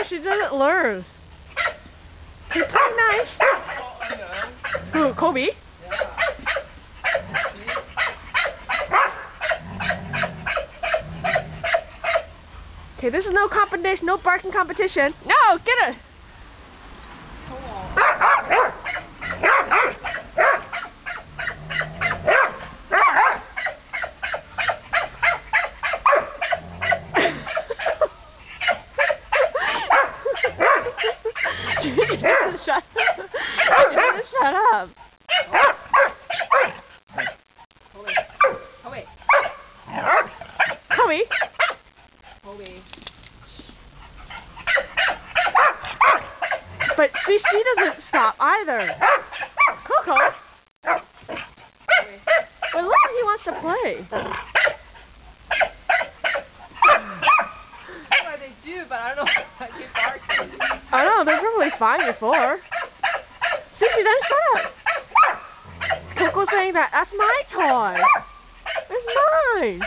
she doesn't learn. She's playing nice. Who, Kobe? Okay, this is no competition, no barking competition. No, get it! You didn't shut up. Kobe. But she doesn't stop either. Coco. But look, he wants to play. That's what they do, but I don't know if I keep barking. I know, they're probably fine before. Susie, then shut up. Coco's saying that's my toy. It's mine.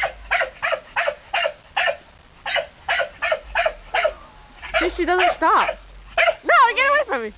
See, she doesn't stop. No, get away from me.